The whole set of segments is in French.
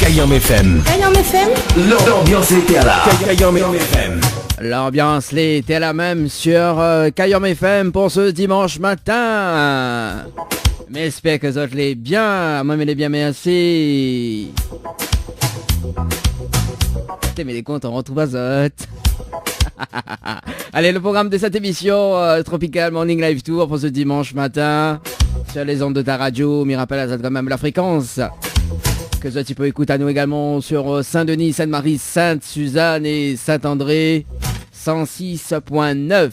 Kayam FM. Kayam FM. L'ambiance était là. Kayam FM. L'ambiance était la même sur Kayam FM pour ce dimanche matin. Mais j'espère que vous allez bien. Moi, mais bien, merci. Putain, mais les comptes, on retrouve à Zot. Allez, le programme de cette émission Tropical Morning Live Tour pour ce dimanche matin sur les ondes de ta radio. Mais rappelle à quand même la fréquence que tu peux écouter à nous également sur Saint-Denis, Sainte-Marie, Sainte-Suzanne et Saint-André 106.9.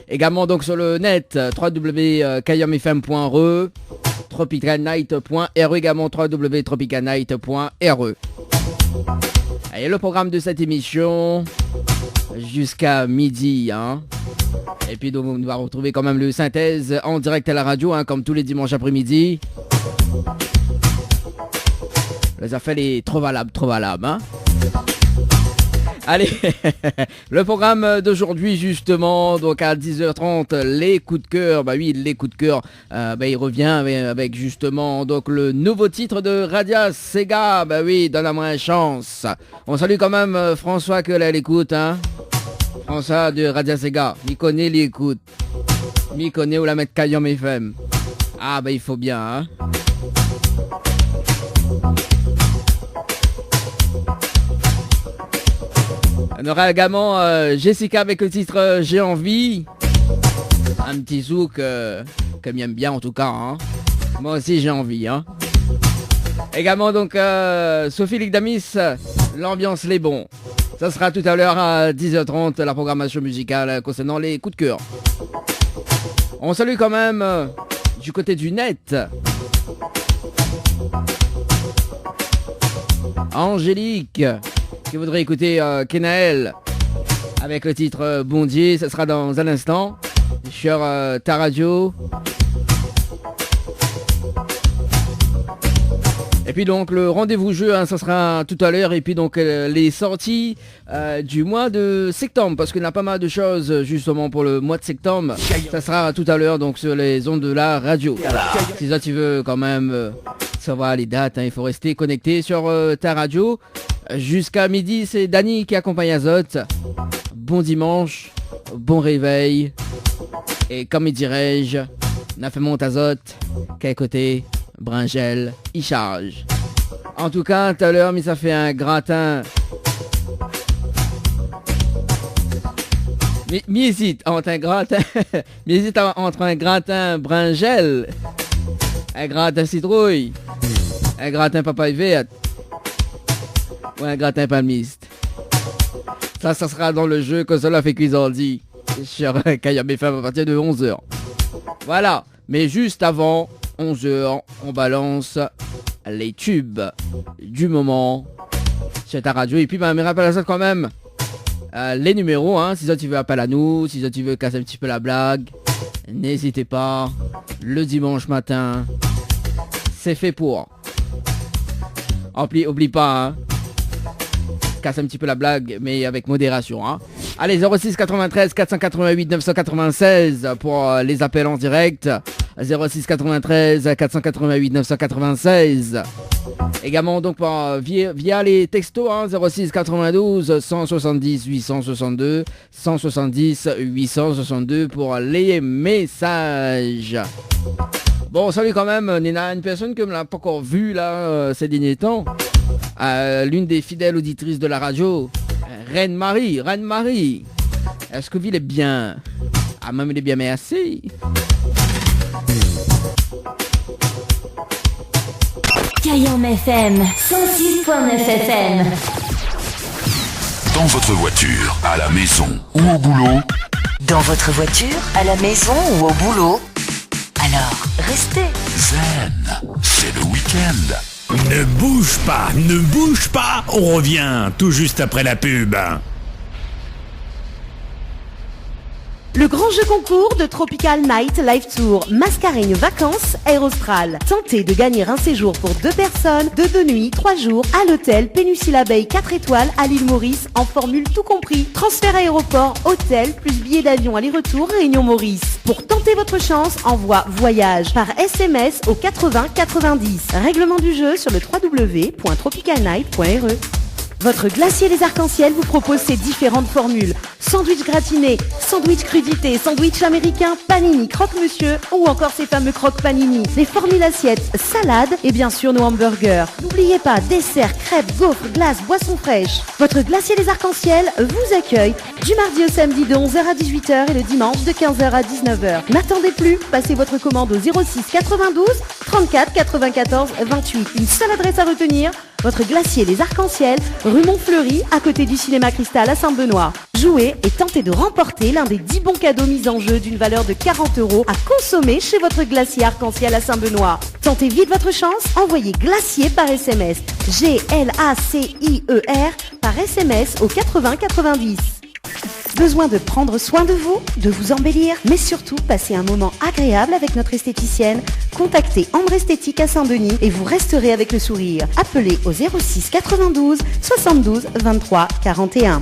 Également donc sur le net www.kayamfm.re, tropicalnight.re, également www.tropicalnight.re. Et le programme de cette émission jusqu'à midi, hein. Et puis donc on va retrouver quand même le synthèse en direct à la radio, hein, comme tous les dimanches après-midi. Les affaires les trop valables, hein. Allez, le programme d'aujourd'hui justement, donc à 10h30, les coups de cœur. Bah oui, les coups de cœur, il revient avec justement donc le nouveau titre de Radia Sega. Bah oui, donne-moi une chance. On salue quand même François que là l'écoute, hein. François de Radia Sega, il connaît l'écoute. Il connaît où la mettre Kayam FM. Ah bah il faut bien, hein. On aura également Jessica avec le titre J'ai envie. Un petit zouk que m'aime bien en tout cas, hein. Moi aussi j'ai envie, hein. Également donc Sophie Ligdamis, l'ambiance les bons. Ça sera tout à l'heure à 10h30 la programmation musicale concernant les coups de cœur. On salue quand même du côté du net Angélique qui voudrait écouter Kenaël avec le titre Bondier. Ça sera dans un instant sur ta radio. Et puis donc le rendez-vous jeu, hein, ça sera tout à l'heure. Et puis donc les sorties du mois de septembre, parce qu'il y a pas mal de choses justement pour le mois de septembre. Ça sera tout à l'heure donc sur les ondes de la radio. Si ça tu veux quand même savoir les dates, hein, il faut rester connecté sur ta radio. Jusqu'à midi, c'est Dany qui accompagne Azot. Bon dimanche, bon réveil. Et comme il dirais-je, n'a fait monte Azot, qu'à côté, Bringel, il charge. En tout cas, tout à l'heure, mais ça fait un gratin. Mais hésite entre un gratin, entre un gratin Bringel, un gratin citrouille, un gratin papaye verte. Ou un gratin palmiste. Ça sera dans le jeu que cela fait cuisardi sur Kayam FM à partir de 11h. Voilà. Mais juste avant 11h, on balance les tubes du moment sur ta radio. Et puis, mais rappelle ça quand même. Les numéros, hein. Si ça tu veux appel à nous, si ça tu veux casser un petit peu la blague, n'hésitez pas. Le dimanche matin, c'est fait pour. Oublie pas, hein. Casse un petit peu la blague, mais avec modération, hein. Allez, 06 93 488 996 pour les appels en direct. 06 93 488 996. Également donc via les textos, hein, 06 92 170 862 170 862 pour les messages. Bon, salut quand même, Nina, une personne que je ne l'ai pas encore vue là ces derniers temps. L'une des fidèles auditrices de la radio, Reine Marie. Est-ce que vous est bien? Ah, même il est bien, merci. Kayam FM 106.9 FM. Dans votre voiture, à la maison ou au boulot. Dans votre voiture, à la maison ou au boulot. Alors, restez Zen, c'est le week-end. Ne bouge pas, on revient tout juste après la pub. Le grand jeu concours de Tropical Night Live Tour, Mascareigne Vacances Air Austral. Tentez de gagner un séjour pour 2 personnes, de 2 nuits, 3 jours à l'hôtel Péninsule Abeille 4 étoiles à l'île Maurice en formule tout compris. Transfert aéroport, hôtel, plus billets d'avion aller-retour Réunion Maurice. Pour tenter votre chance, envoie voyage par SMS au 80 90. Règlement du jeu sur le www.tropicalnight.re. Votre glacier des arcs-en-ciel vous propose ces différentes formules. Sandwich gratiné, sandwich crudité, sandwich américain, panini, croque-monsieur ou encore ces fameux croque-panini. Les formules assiettes, salades et bien sûr nos hamburgers. N'oubliez pas, dessert, crêpes, gaufres, glaces, boissons fraîches. Votre glacier des arcs-en-ciel vous accueille du mardi au samedi de 11h à 18h et le dimanche de 15h à 19h. N'attendez plus, passez votre commande au 06 92 34 94 28. Une seule adresse à retenir, votre glacier Les Arcs-en-Ciel, rue Montfleury, à côté du cinéma Cristal à Saint-Benoît. Jouez et tentez de remporter l'un des 10 bons cadeaux mis en jeu d'une valeur de 40 € à consommer chez votre glacier Arc-en-Ciel à Saint-Benoît. Tentez vite votre chance, envoyez glacier par SMS. GLACIER par SMS au 80 90. Besoin de prendre soin de vous, de vous embellir, mais surtout passer un moment agréable avec notre esthéticienne? Contactez Ambre Esthétique à Saint-Denis et vous resterez avec le sourire. Appelez au 06 92 72 23 41.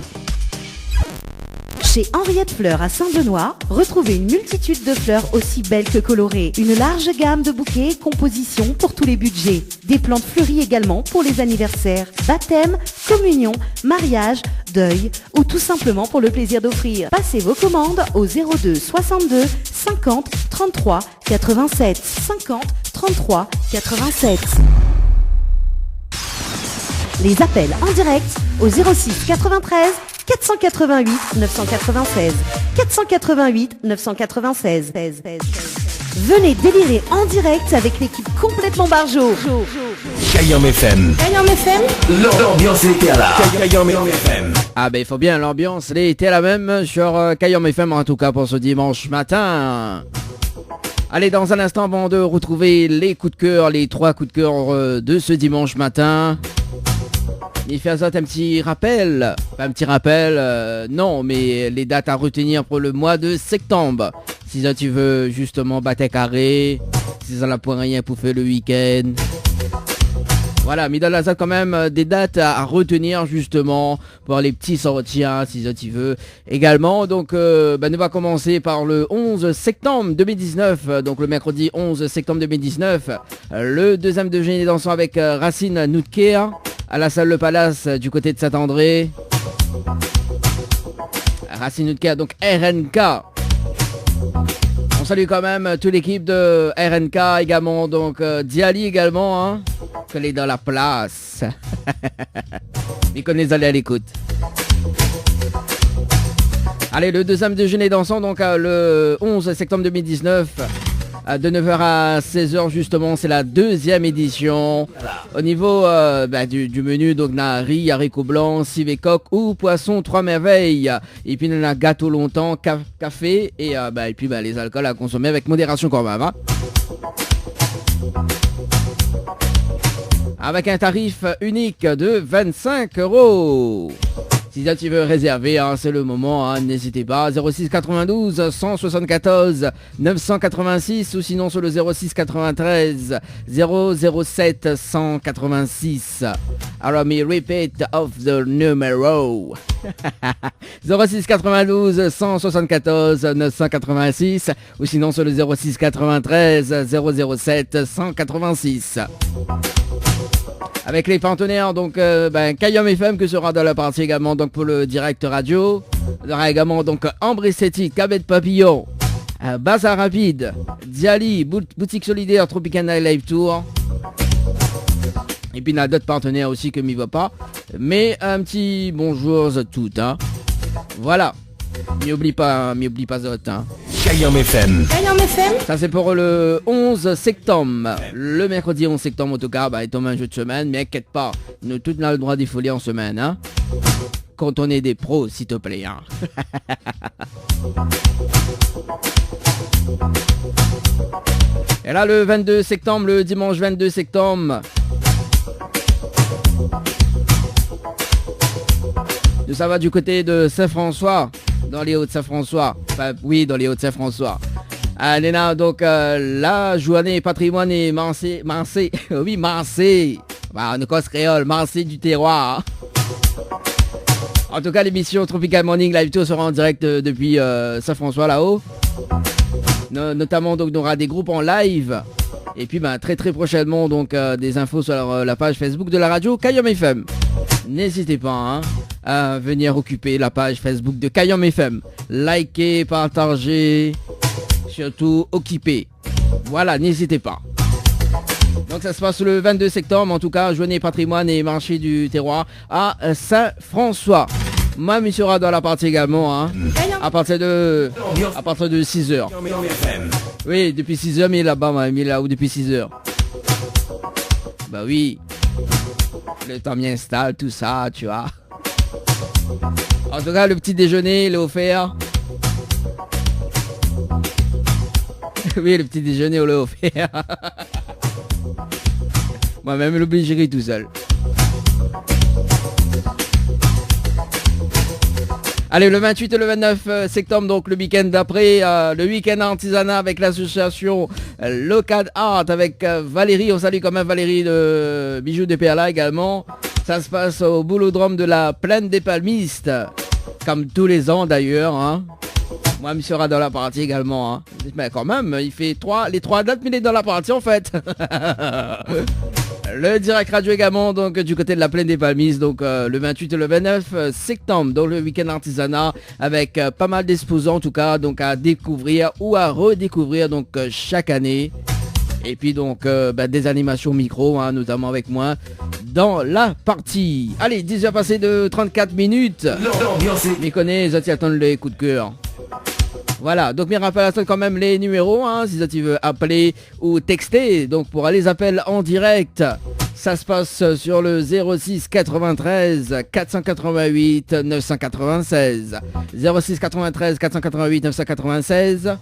Chez Henriette Fleurs à Saint-Benoît, retrouvez une multitude de fleurs aussi belles que colorées. Une large gamme de bouquets et compositions pour tous les budgets. Des plantes fleuries également pour les anniversaires, baptêmes, communions, mariages, deuil ou tout simplement pour le plaisir d'offrir. Passez vos commandes au 02 62 50 33 87 50 33 87. Les appels en direct au 06 93 488 996 488 996. Venez délirer en direct avec l'équipe complètement Barjo. Kayam FM. Kayam FM. L'ambiance était là. Kayam FM. Ah ben il faut bien, l'ambiance était la même sur Kayam FM en tout cas pour ce dimanche matin. Allez, dans un instant, avant de retrouver les coups de cœur, les 3 coups de cœur de ce dimanche matin, il fait un petit rappel, pas un petit rappel, non, mais les dates à retenir pour le mois de septembre. Si ça tu veux justement battre carré, si ça n'a pas rien pour faire le week-end. Voilà, mais dans la quand même des dates à retenir justement pour les petits sorties, si ça tu veux. Également, donc, nous va commencer par le 11 septembre 2019, donc le mercredi 11 septembre 2019, le deuxième déjeuner dansant avec Racine Noutker à la salle Le Palace du côté de Saint-André. Racine Noutker, donc RNK. On salue quand même toute l'équipe de RNK également, donc Diali également, qu'elle est dans la place. Mais qu'on les allait à l'écoute. Allez, le deuxième déjeuner dansant, donc le 11 septembre 2019, de 9h à 16h justement, c'est la deuxième édition. Au niveau du menu, donc on a riz, haricots blancs, civet coq ou poisson 3 merveilles. Et puis on a gâteau longtemps, café et puis les alcools à consommer avec modération quand même. Avec un tarif unique de 25 €. Si tu veux réserver, c'est le moment, n'hésitez pas. 06 92 174 986 ou sinon sur le 06 93 007 186. Alors, me repeat of the numero. 06 92 174 986 ou sinon sur le 06 93 007 186. Avec les partenaires, donc Kayam FM qui sera dans la partie également donc pour le direct radio. Il y aura également donc Ambre Esthétique, Cabette Papillon, Bazar Rapide, Diali, Boutique Solidaire, Tropical Night Live Tour. Et puis il y a d'autres partenaires aussi que m'y va pas. Mais un petit bonjour à toutes. Voilà. M'y oublie pas d'autres. Kayam FM. Kayam FM. Ça c'est pour le 11 septembre. Le mercredi 11 septembre en tout cas, est un jeu de semaine, mais inquiète pas, nous tous on a le droit d'y folier en semaine, quand on est des pros, s'il te plaît. Et là le 22 septembre, le dimanche 22 septembre, nous ça va du côté de Saint-François. dans les Hauts-de-Saint-François. Enfin, oui, dans les Hauts-de-Saint-François. Néna, donc la journée patrimoine et Mancé. Oui, Mancé. Bah, on est quoi ce créole, Mancé du terroir. Hein. En tout cas, l'émission Tropical Morning Live Tour sera en direct depuis Saint-François là-haut. Notamment, donc, on aura des groupes en live. Et puis, très très prochainement, donc, des infos sur la page Facebook de la radio Kayom FM. N'hésitez pas à venir occuper la page Facebook de Kayom FM. Likez, partagez, surtout occupez. Voilà, n'hésitez pas. Donc ça se passe le 22 septembre, en tout cas, journée patrimoine et marché du terroir à Saint-François. Mamie sera dans la partie également, à partir de 6h. Oui, depuis 6h, mais là-bas, Mamie, là-haut depuis 6h. Bah oui, le temps m'y installe, tout ça, tu vois. En tout cas, le petit déjeuner, il est offert. Oui, le petit déjeuner, on l'a offert. Moi-même, l'obligerai tout seul. Allez, le 28 et le 29 septembre, donc le week-end d'après, le week-end artisanat avec l'association Local Art avec Valérie. On salue quand même Valérie de Bijoux de Perla également. Ça se passe au boulodrome de la Plaine des Palmistes, comme tous les ans d'ailleurs. Moi, il sera dans la partie également. Mais quand même, il fait les 3 dates, mais il est dans la partie en fait. Le direct radio également, donc du côté de la Plaine des Palmistes, donc le 28 et le 29 septembre, donc le week-end artisanat avec pas mal d'exposants en tout cas, donc à découvrir ou à redécouvrir donc chaque année. Et puis donc des animations micro, notamment avec moi dans la partie. Allez, 10h passées de 34 minutes. M'y connais, ça t'y attendent les coups de cœur. Voilà, donc mes rappels à quand même les numéros, si ça tu veux appeler ou texter, donc pour les appels en direct, ça se passe sur le 06 93 488 996, 06 93 488 996,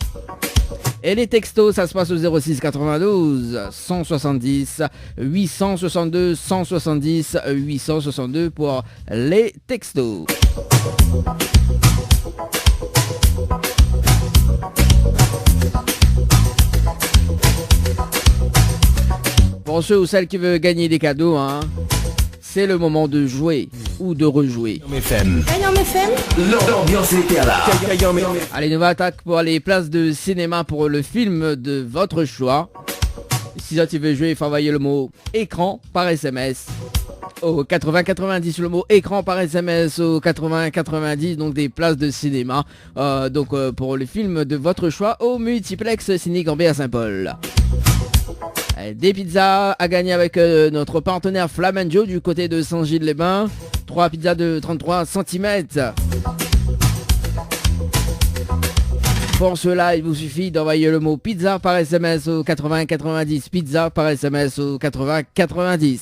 et les textos, ça se passe au 06 92 170 862 170 862 pour les textos. Pour ceux ou celles qui veulent gagner des cadeaux, c'est le moment de jouer ou de rejouer. Kayom FM. L'ambiance était là. Allez, nouvelle attaque pour les places de cinéma pour le film de votre choix. Si tu veux jouer, il faut envoyer le mot écran par SMS au 8090, le mot écran par SMS au 8090, donc des places de cinéma pour le film de votre choix au multiplex Ciné Gambé à Saint-Paul. Des pizzas à gagner avec notre partenaire Flamanjo du côté de Saint-Gilles-les-Bains. 3 pizzas de 33 cm. Pour cela, il vous suffit d'envoyer le mot pizza par SMS au 8090. Pizza par SMS au 8090.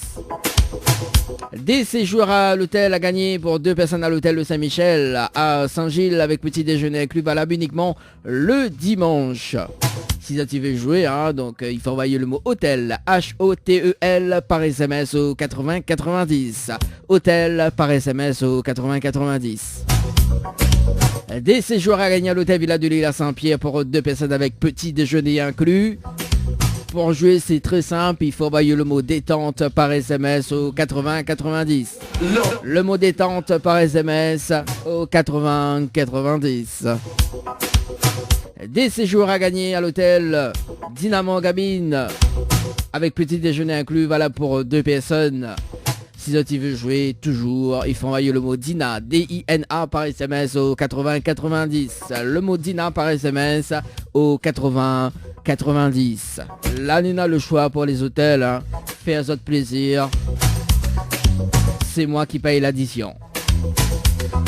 Des séjours à l'hôtel à gagner pour 2 personnes à l'hôtel de Saint-Michel à Saint-Gilles avec petit déjeuner inclus valable uniquement le dimanche. Si tu veux jouer, donc il faut envoyer le mot hôtel, H-O-T-E-L par SMS au 8090. Hôtel par SMS au 8090. Des séjours à gagner à l'hôtel Villa de l'Île à Saint-Pierre pour 2 personnes avec petit déjeuner inclus. Pour jouer, c'est très simple, il faut envoyer le mot détente par SMS au 8090. Le mot détente par SMS au 8090. Des séjours à gagner à l'hôtel Dynamo Gabine avec petit déjeuner inclus, valable pour 2 personnes. Si tu veux jouer, toujours, il faut envoyer le mot Dina, D-I-N-A par SMS au 8090. Le mot Dina par SMS au 8090. Là, on a le choix pour les hôtels. Fais votre plaisir. C'est moi qui paye l'addition.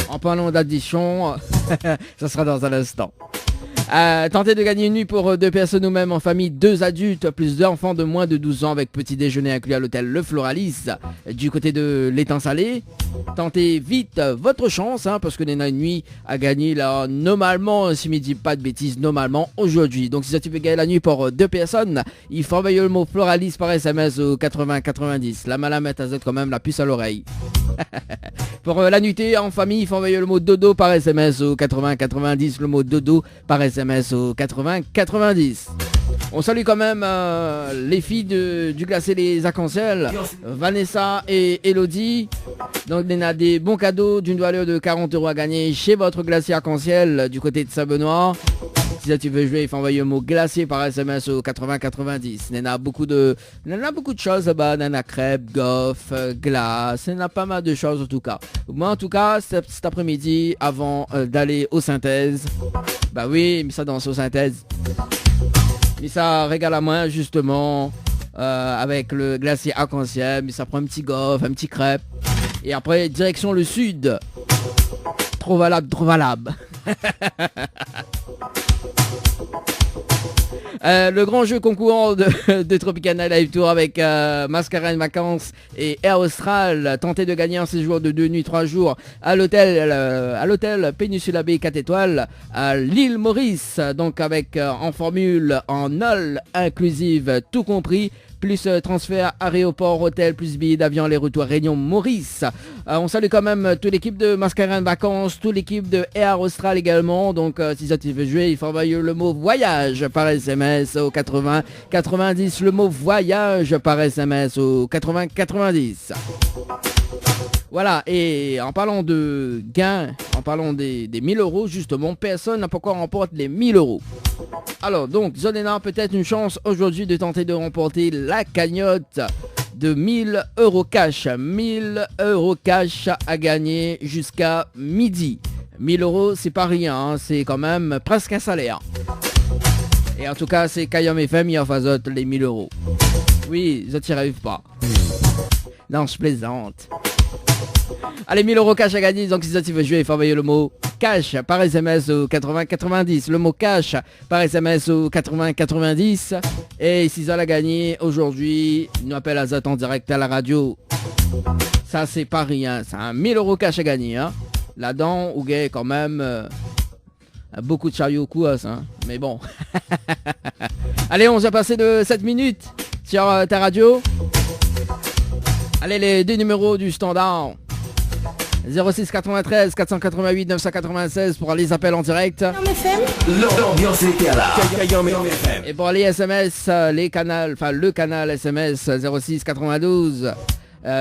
En parlant d'addition, ça sera dans un instant. Tentez de gagner une nuit pour 2 personnes ou même en famille, 2 adultes plus 2 enfants de moins de 12 ans avec petit déjeuner inclus à l'hôtel Le Floralis du côté de l'étang salé. Tentez vite votre chance parce que y a une nuit à gagner là normalement, si je ne dis pas de bêtises, normalement aujourd'hui. Donc si tu veux gagner la nuit pour 2 personnes, il faut envoyer le mot Floralis par SMS au 8090. La malamette a quand même la puce à l'oreille. Pour la nuitée en famille, il faut envoyer le mot dodo par SMS au 80 90, le mot dodo par SMS au 80 90. On salue quand même les filles du glacé Les Arcs-en-Ciel, Vanessa et Elodie. Donc il y a des bons cadeaux d'une valeur de 40 € à gagner chez votre glacier Arc-en-Ciel du côté de Saint-Benoît. Si tu veux jouer, il faut envoyer le mot glacier par SMS au 80 90. Il y en a beaucoup de choses là-bas. Il y en a crêpes, gaufres, glace. Il y en a pas mal de choses en tout cas. Moi en tout cas, cet après-midi, avant d'aller aux synthèses, bah oui, mais ça danse aux synthèses. Mais ça régale à moi justement avec le glacier Arc-en-Ciel. Mais ça prend un petit gaufre, un petit crêpe. Et après, direction le sud. Trop valable. Le grand jeu concourant de Tropicana Live Tour avec Mascareignes Vacances et Air Austral. Tentez de gagner un séjour de 2 nuits 3 jours à l'hôtel Péninsula Bay 4 étoiles à l'île Maurice. Donc avec en formule en all inclusive tout compris. Plus transfert aéroport, hôtel, plus billets d'avion, les retours Réunion Maurice. On salue quand même toute l'équipe de Mascareignes Vacances, toute l'équipe de Air Austral également. Donc si ça tu veux jouer, il faut envoyer le mot voyage par SMS au 80 90. Le mot voyage par SMS au 80 90. Voilà, et en parlant de gains, en parlant des 1000 € justement, personne n'a pas encore remporté les 1000 €. Alors donc, Zolena a peut-être une chance aujourd'hui de tenter de remporter la cagnotte de 1000 € cash. 1000 € cash à gagner jusqu'à midi. 1000 €, c'est pas rien, hein, c'est quand même presque un salaire. Et en tout cas, c'est Kayam FM, il en face les 1000 €. Oui, ça t'y arrive pas. Non, je plaisante. Allez, 1000 € cash à gagner, donc si ça tu veux jouer, il faut envoyer le mot cash par SMS au 80 90. Le mot cash par SMS au 80 90. Et si ça l'a gagné aujourd'hui, il nous appelle à Zat en direct à la radio. Ça c'est pas rien, c'est un 1000 € cash à gagner. Hein. Là-dedans, où il quand même beaucoup de chariots au cou, hein. Mais bon. Allez, on va passer de 7 minutes sur ta radio. Allez, les deux numéros du standard. 06 93 488 996 pour les appels en direct. L'ambiance était là. Et pour les SMS, le canal SMS 06 92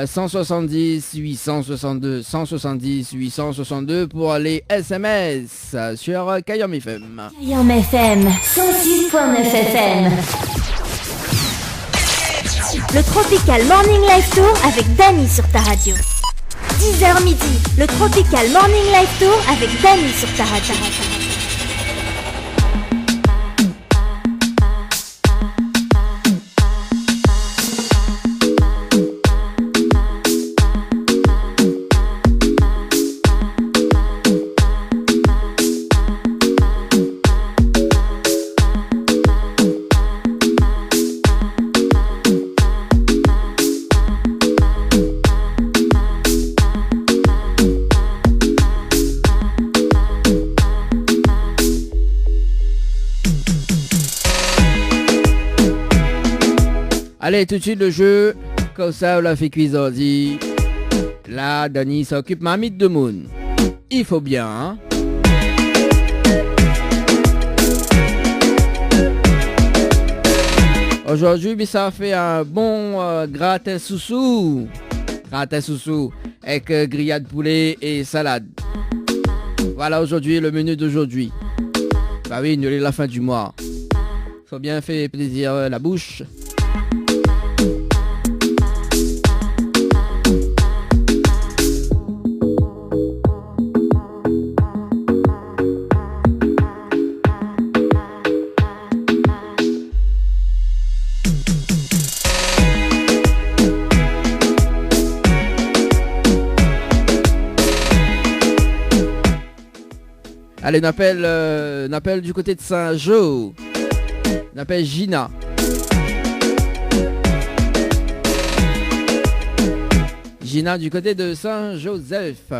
170 862 170 862 pour les SMS sur Kayam FM. Kayam FM 106.9 FM. Le Tropical Morning Live Tour avec Dany sur ta radio. 10h midi, le Tropical Morning Live Tour avec Dany sur ta radio. Allez, tout de suite le jeu. Comme ça, on l'a fait cuisiner. Là, Dany s'occupe Mamite de Moon. Il faut bien, hein. Aujourd'hui, ça fait un bon gratin soussou. Gratin soussou avec grillade poulet et salade. Voilà aujourd'hui le menu d'aujourd'hui. Bah oui, nous est la fin du mois. Faut bien faire plaisir la bouche. Allez, on appelle du côté de Saint-Jo. On appelle Gina. Gina du côté de Saint-Joseph.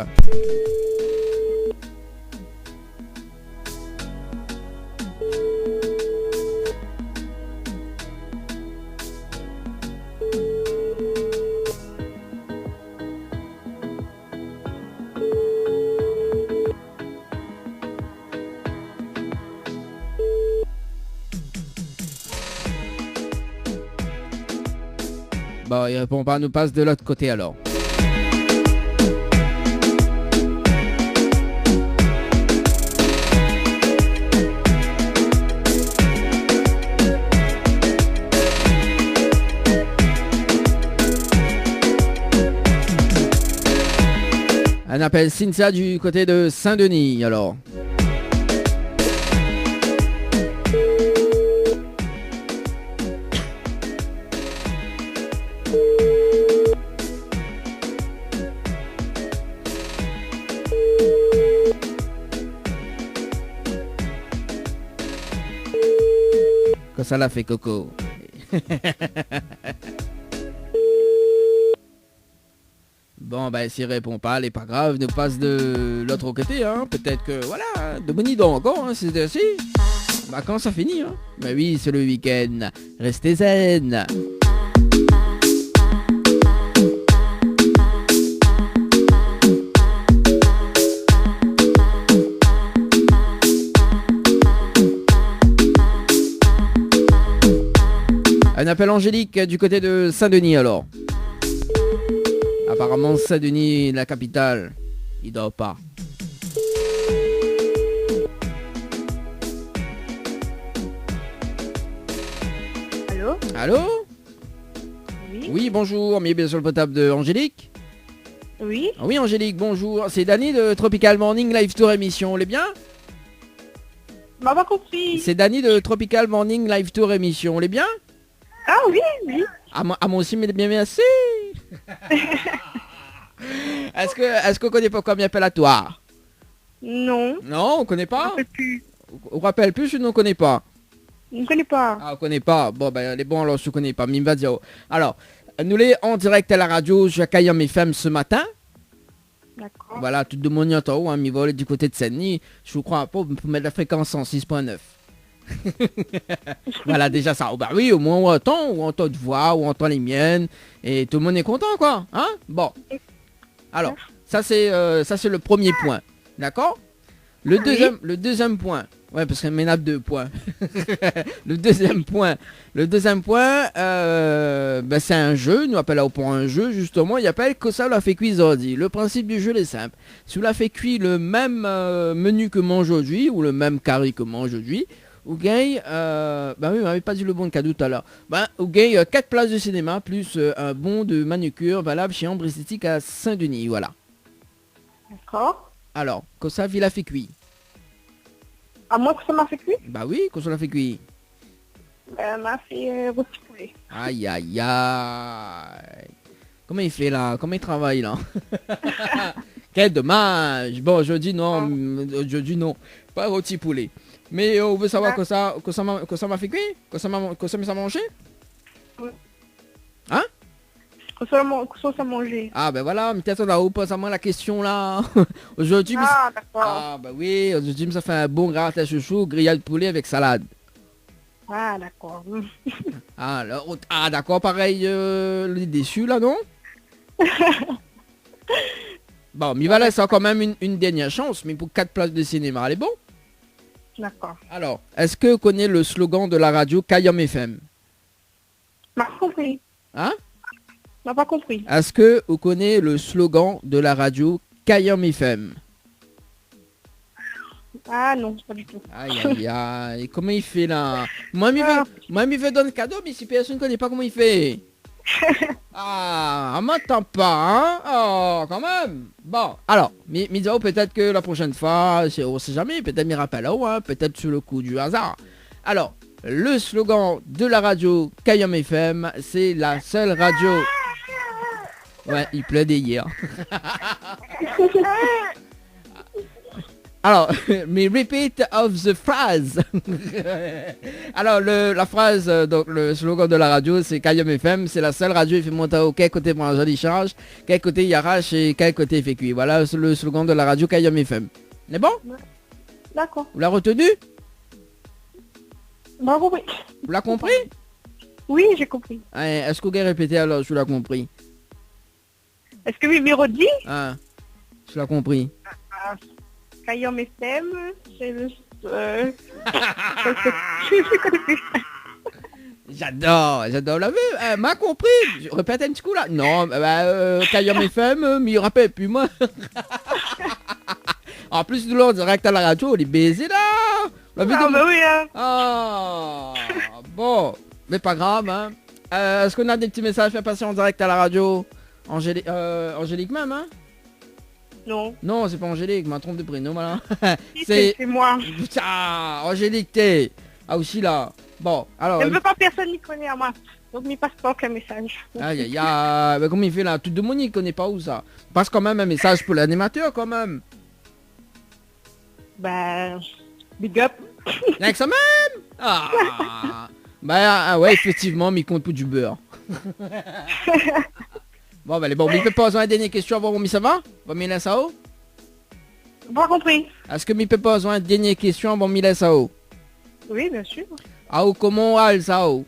Bah, il répond pas, nous passe de l'autre côté alors. On appelle Cynthia du côté de Saint-Denis alors. Que ça l'a fait Coco. Bon, ben, s'il répond pas, elle est pas grave, nous passe de l'autre côté, hein. Peut-être que, voilà, de bonnes idées encore, hein, c'est ainsi. Bah, quand ça finit, hein. Bah oui, c'est le week-end. Restez zen. Un appel Angélique du côté de Saint-Denis alors. Apparemment Saint-Denis, la capitale, il dort pas. Allô? Allô? Oui. Oui, bonjour, mais bien sur le potable de Angélique. Oui. Oui, Angélique, bonjour. C'est Dany de Tropical Morning Live Tour émission, on est bien? M'a pas compris. C'est Dany de Tropical Morning Live Tour émission, on est bien? Ah oui, oui. Ah, moi aussi, mais bien merci. Est-ce qu'on connaît pas comme il appelle à toi? Non. Non, on connaît pas? Je ne sais plus. On rappelle plus, je ne connais pas. Je ne connais pas. Ah, on connaît pas. Bon, ben, elle est bon, alors je ne connais pas. Mais il va dire. Alors, nous les en direct à la radio, je accueille mes femmes ce matin. D'accord. Voilà, tout de mon yoto, hein, mi vol du côté de Seine-Nid. Je vous crois pas, pour mettre la fréquence en 6.9. Voilà, déjà ça. Oh, bah oui, au moins on entend de voix, on entend les miennes. Et tout le monde est content, quoi. Hein? Bon. Alors, ça c'est le premier point. D'accord? Le deuxième point. Ouais, parce qu'elle m'énappe 2 points. le deuxième point, ben, c'est un jeu. Nous appelons pour un jeu, justement. Il appelle que ça l'a fait cuire aujourd'hui. Le principe du jeu est simple. Si vous l'a fait cuire le même menu que moi aujourd'hui, ou le même carré que moi aujourd'hui, vous gagnez, bah oui, on m'avait pas dit le bon cadeau tout à l'heure. Ben, vous gagnez 4 places de cinéma, plus un bon de manucure valable chez Ambre Esthétique à Saint-Denis, voilà. D'accord. Alors, que ça, il a fait cuire. À moi que ça m'a fait cuire? Bah oui, que ça l'a fait cuire. Elle m'a fait rôti poulet. Aïe, aïe, aïe. Comment il fait là? Comment il travaille là? Quel dommage. Bon, jeudi non, pas rôti poulet. Mais on veut savoir que ça m'a fait cuire? Que ça m'a mangé? Oui. Hein? Que ça manger. Ah ben voilà, mais peut-être on a pose à moi la question là. Aujourd'hui, d'accord. Ah bah oui, aujourd'hui ça fait un bon gratin chouchou, grillade de poulet avec salade. Ah d'accord. Ah d'accord, pareil, les déçus là, non? Bon, mais voilà, c'est quand même une dernière chance, mais pour 4 places de cinéma, elle est bon? D'accord. Alors, est-ce que vous connaissez le slogan de la radio Kayam FM? M'a compris. Hein? M'a pas compris. Est-ce que vous connaissez le slogan de la radio Kayam FM? Ah non, pas du tout. Aïe aïe aïe, comment il fait là? Moi, il veut donner cadeau, mais si personne ne connaît pas comment il fait. Ah, on m'entend pas, hein? Oh, quand même. Bon, alors, Midio, peut-être que la prochaine fois, on sait jamais, peut-être m'y rappelle, hein, peut-être sur le coup du hasard. Alors, le slogan de la radio Kayam FM, c'est la seule radio... Ouais, il pleut des hier. Alors, mais repeat of the phrase. Alors, la phrase, donc le slogan de la radio, c'est Kayam FM, c'est la seule radio, il fait monter au quel côté pour un joli charge, quel côté il arrache et quel côté il fait cuire. Voilà le slogan de la radio Kayam FM. C'est bon? D'accord. Vous l'avez retenu? Bah oui. Vous l'avez compris? Oui, j'ai compris. Est-ce que vous avez répété alors, je l'ai compris? Est-ce que numéro 10? Ah, je l'ai compris. Kayam FM, c'est le... je connais plus. J'adore la vue. M'a compris. Je répète un petit coup là. Non, Kayam FM, m'y rappelle plus moi. En plus de l'autre direct à la radio, les baisers là. La Ah bah oui, hein. Ah, bon, mais pas grave, hein. Est-ce qu'on a des petits messages fait passer en direct à la radio? Angélique même, hein? Non. Non, c'est pas Angélique, ma trompe de prénom, voilà. Si, c'est moi. Ah, Angélique, t'es. Ah, aussi là. Bon, alors... Je ne veux pas personne n'y connaît à moi. Donc, il passe pas aucun message. Aïe, aïe, aïe. Mais comment il fait là? Tout de monde, il connaît pas où ça? Passe quand même un message pour l'animateur, quand même. Ben... Big up. Avec ça même. Ah. Bah ouais, effectivement, mais il compte pour du beurre. Bon, bah, bon, mais il peut pas besoin de dernière question avant mon ça va? Bon, mais ça haut? Pas compris. Est-ce que mi peut pas besoin de dernière question avant mi ça haut? Oui, bien sûr. Ah, comment on ça haut?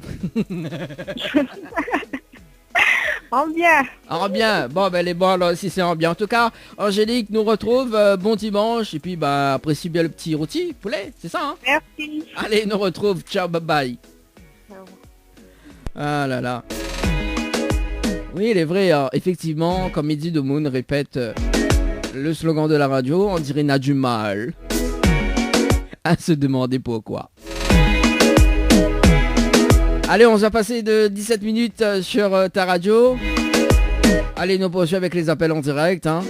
En bien. En bien. Bon, ben les bons alors si c'est en bien. En tout cas, Angélique nous retrouve. Bon dimanche. Et puis, bah, apprécie bien le petit rôti poulet. C'est ça, hein? Merci. Allez, nous retrouve. Ciao, bye bye. Ciao. Ah là là. Oui, il est vrai. Effectivement, comme Mehdi Domoun répète le slogan de la radio, on dirait n'a du mal à se demander pourquoi. Allez, on va passer de 17 minutes sur ta radio. Allez, nous poursuivons avec les appels en direct. Hein,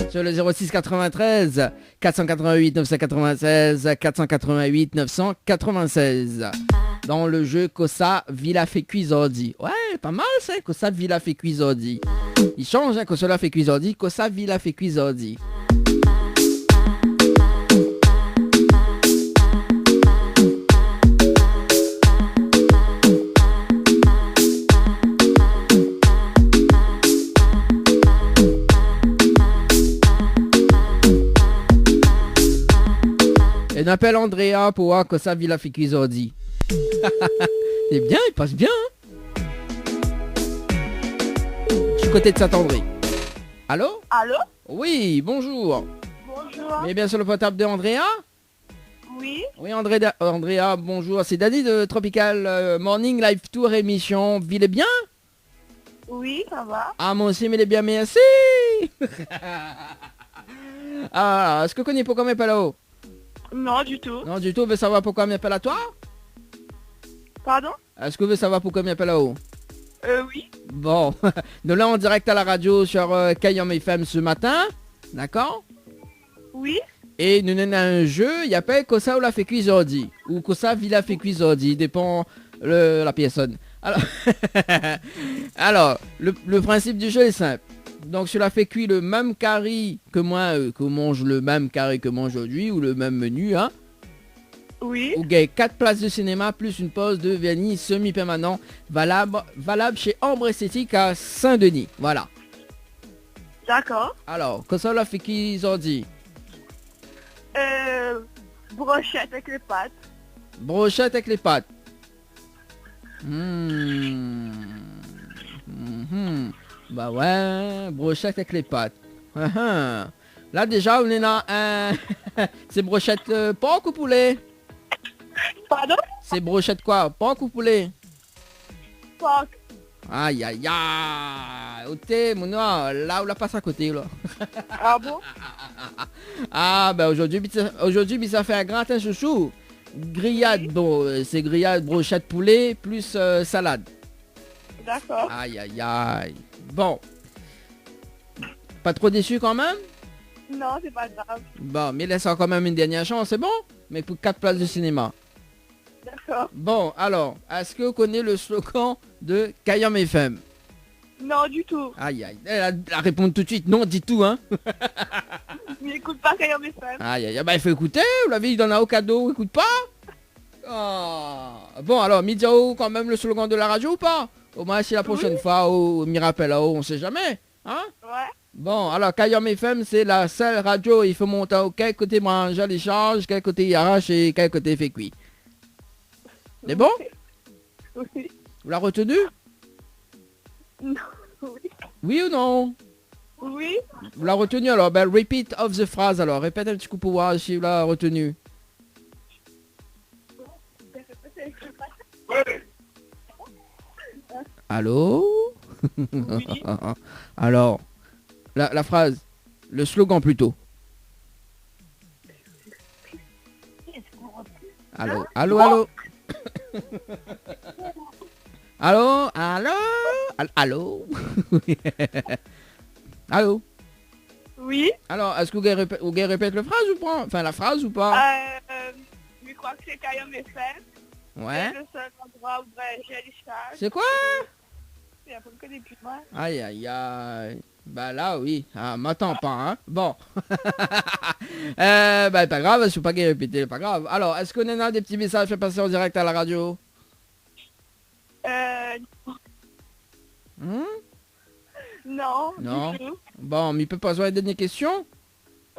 sur le 06 93 488 996 488 996. Dans le jeu Kosa Villa fait Cuisardi. Ouais, pas mal ça, Kosa Villa fait Cuisardi. Il change, hein, Kosa fait Cuisardi. Kosa Villa fait Cuisardi. Et on appelle Andrea pour voir que ça Villa fait Cuisardi. C'est bien, il passe bien. Hein, du côté de Saint-André. Allô? Allô? Oui, bonjour. Bonjour. Mais bien sur le portable de Andrea? Oui. Oui, Andrea, bonjour. C'est Dani de Tropical Morning Live Tour émission. Ville est bien? Oui, ça va. Ah, moi aussi, mais il est bien, merci. Ah, est-ce que vous connaissez pourquoi m'appelle là-haut? Non, du tout. Non, du tout, vous voulez savoir pourquoi m'appelle à toi? Pardon? Est-ce que vous voulez savoir pourquoi m'appelle là-haut? Oui. Bon, nous là en direct à la radio sur Kayam FM ce matin, d'accord? Oui. Et nous avons un jeu, il appelle Kosa ou la fait Cuisardi, ou Kosa Villa fait Cuisardi, dépend la personne. Alors, le principe du jeu est simple. Donc, cela fait cuire le même carré que moi, que mange le même carré que moi aujourd'hui, ou le même menu, hein? Oui. Ou gagne 4 places de cinéma plus une pause de vernis semi-permanent valable chez Ambre Esthétique à Saint-Denis. Voilà. D'accord. Alors, que ça l'a fait qu'ils ont dit? Brochette avec les pâtes. Brochette avec les pâtes. Bah ouais, brochette avec les pâtes. Là déjà, on est dans un... C'est brochette porc ou poulet? Pardon? C'est brochette quoi? Porc ou poulet? Porc. Aïe aïe aïe. Ôtez, mon noir, là où la passe à côté là. Ah bon? Ah bah aujourd'hui, ça fait un gratin chouchou. Grillade, bon, c'est grillade, brochette poulet, plus salade. D'accord. Aïe aïe aïe. Bon. Pas trop déçu quand même? Non, c'est pas grave. Bon, mais laisse quand même une dernière chance, c'est bon? Mais pour 4 places de cinéma. D'accord. Bon, alors, est-ce que vous connaissez le slogan de Kayam FM? Non, du tout. Aïe aïe. Elle a répondu tout de suite, non, dis tout, hein? Mais écoute pas Kayam FM. Aïe aïe aïe, bah il faut écouter, vous l'avez dit dans la haut cadeau, écoute pas? Oh. Bon, alors, Midiao, quand même le slogan de la radio ou pas? Au moins, si la prochaine fois, au Mirapel là-haut, on sait jamais, hein? Ouais. Bon, alors Kayam FM, c'est la seule radio, il faut monter au quel côté manger l'échange, quel côté il arrache et quel côté il fait cuit. C'est bon? Oui. Vous l'avez retenu? Non. Oui. Oui ou non? Oui. Vous l'avez retenu alors? Ben, repeat of the phrase alors. Répète un petit coup pour voir si vous l'avez retenu. Allô? Oui. Alors, la phrase, le slogan plutôt. Allô, allô, allô. Allô, allô, allô. Allô. Oui. Alors, est-ce que vous répète la phrase ou pas? Enfin, la phrase ou pas? Je crois que c'est Kayom FM. Ouais. C'est le seul endroit où j'ai les stages. C'est quoi? C'est un peu que depuis moi. Aïe, aïe, aïe. Bah là, oui. Ah, m'attends pas, hein. Bon. Bah, pas grave, je suis pas répéter, pas grave. Alors, est-ce qu'on en a des petits messages à passer en direct à la radio? Non. Non. Du tout. Bon, mais il peut pas jouer à la dernière question?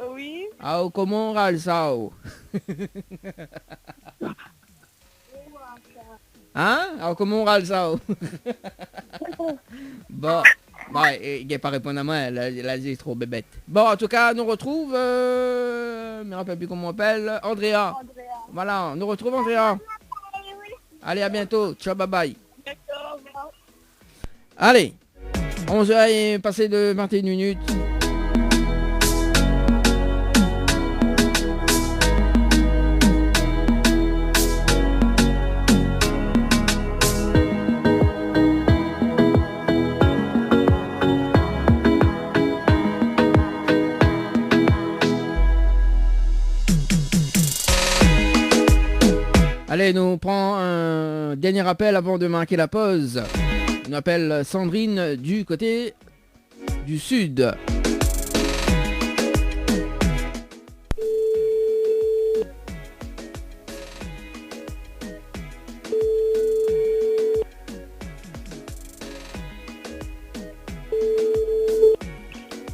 Oui. Ah, comment on râle ça? Hein? Alors comment on râle ça? Bon. Ouais, il n'a pas répondu à moi, elle a dit trop bébête. Bon, en tout cas, nous retrouve, je me rappelle plus comment on appelle, Andrea. Voilà, on nous retrouve Andrea. Allez, à bientôt. Ciao, bye bye. Allez, 11h est passé de 21 minutes. Allez, nous prend un dernier appel avant de marquer la pause. On appelle Sandrine du côté du sud.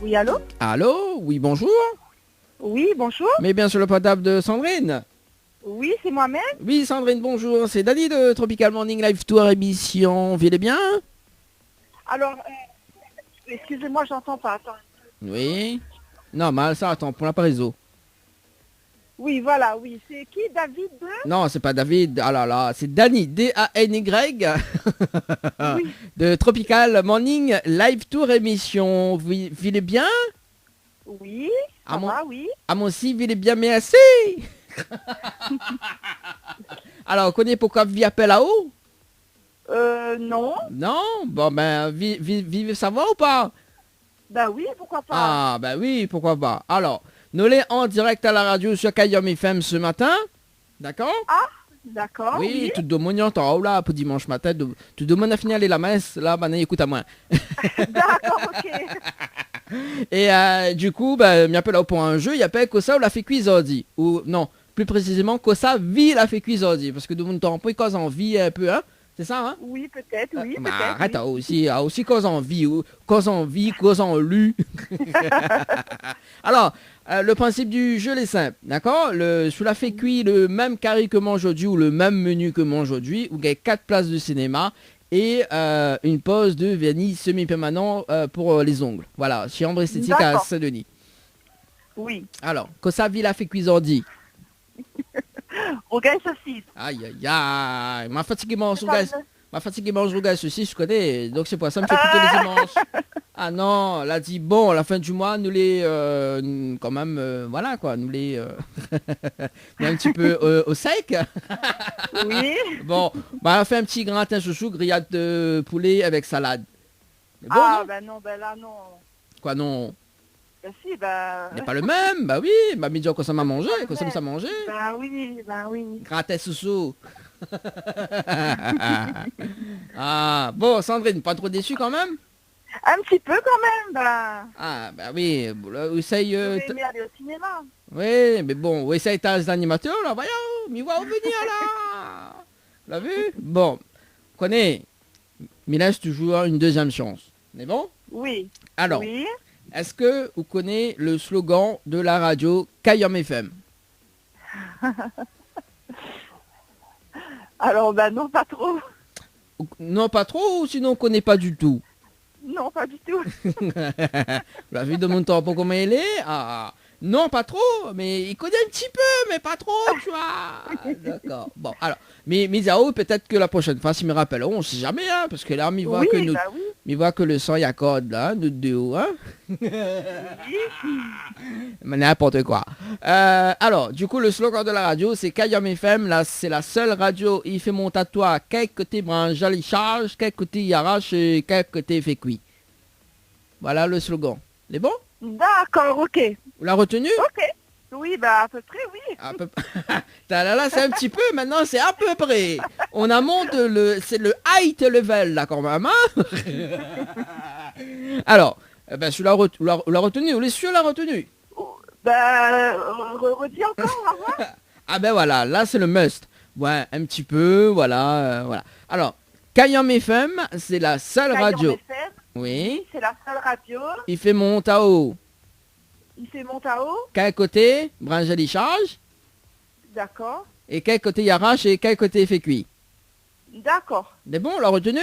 Oui, allô? Allô? Oui, bonjour. Oui, bonjour. Mais bien sur le portable de Sandrine. Oui, c'est moi-même. Oui, Sandrine, bonjour. C'est Dani de Tropical Morning Live Tour émission. Vous allez bien? Alors, excusez-moi, j'entends pas. Attends. Oui. Normal, ça, attends, pour la réseau. Oui, voilà, oui. C'est qui, David de... Non, c'est pas David. Ah là là, c'est Dani, D-A-N-Y, Oui. de Tropical Morning Live Tour émission. Vous allez bien? Oui, ça Ah, va, oui. Ah, moi aussi, vous allez bien, merci. Alors, on connaît pourquoi vous appelle là-haut? Non. Non? Bon, ben, vive ça va ou pas? Ben oui, pourquoi pas. Ah, ben oui, pourquoi pas. Alors, nous l'est en direct à la radio sur Kayom FM ce matin. D'accord? D'accord, Oui, tout le monde entend là pour dimanche matin. Tout le monde a fini aller la messe. Là, maintenant, écoute à moi. D'accord, ok. Et du coup, ben, m'appelle là pour un jeu. Il appelle Kosa ou la fait cuisardi. Ou non, plus précisément, Kosa vit la fait cuisardi. Parce que tout le monde t'en peut cause en vie un peu, hein? C'est ça, hein? Oui, peut-être, oui, Bah, peut-être. arrête, Oui. aussi cause en vie, cause en lu. Alors, le principe du jeu est simple, d'accord? Sous la fait cuit le même carré que moi aujourd'hui ou le même menu que moi aujourd'hui, vous avez 4 places de cinéma et une pause de vernis semi-permanent pour les ongles. Voilà, chez Ambre Esthétique à D'accord. Saint-Denis. Oui. Alors, que ça vit la fait cuisardi. Rougail saucisse. Aïe aïe aïe, ma fatigué mange rougail saucisse, je connais, donc c'est pour ça que me fait plutôt les dimanches. Ah non, elle a dit bon, à la fin du mois, nous les, quand même, voilà quoi, nous les, un petit peu au sec. Oui. Bon, bah elle a fait un petit gratin chouchou, grillade de poulet avec salade. Mais bon, Ah, non? ben non, ben là, non. Quoi non? Ben si, ben... C'est pas le même, bah oui, bah mais dire que ça m'a mangé, que ça m'a mangé. Ben oui, ben oui. Gratin chouchou. Ah, bon, Sandrine, pas trop déçue quand même? Un petit peu quand même, ben... Ah, bah oui, essaye... J'aurais aimé aller au cinéma. Oui, mais bon, essaye ta animateur, là, voyons, m'y voit venir, là. L'as vu? Bon, connais, mais laisse toujours une deuxième chance. C'est bon? Oui. Alors, Oui. est-ce que vous connaissez le slogan de la radio Kayom FM? Alors, ben non, pas trop. Non, pas trop, ou sinon on connaît pas du tout? Non, pas du tout. La vie de mon temps, pour comment elle est? Ah, Non, pas trop, mais il connaît un petit peu, mais pas trop, tu vois. D'accord. Bon, alors, mais Misao, peut-être que la prochaine fois, s'ils me rappelleront, on sait jamais, hein, parce que là, il voit que nous, il voit que le son y accorde, là, nous deux, hein. N'importe quoi. Alors, du coup, le slogan de la radio, c'est Kayam FM, là, c'est la seule radio, il fait mon tatouage, quel côté branche, il charge, quel côté il arrache, et quel côté il fait cuit. Voilà le slogan. C'est bon? D'accord, ok. Vous l'avez retenu? Ok. Oui, bah à peu près, oui. À peu... là, c'est un petit peu, maintenant c'est à peu près. On a monté c'est le high level là quand même. Hein. Alors, celui-là, l'a retenu, ou les cieux l'a retenu? Bah, redis encore, au revoir. Ah ben voilà, là c'est le must. Ouais, un petit peu, voilà, voilà. Alors, Kayam FM, c'est la seule radio. FM, oui. C'est la seule radio. Il fait mon Tao. Il fait mon Tao. Quel côté branche il charge. D'accord. Et quel côté il arrache et quel côté il fait cuit. D'accord. C'est bon, on l'a retenu?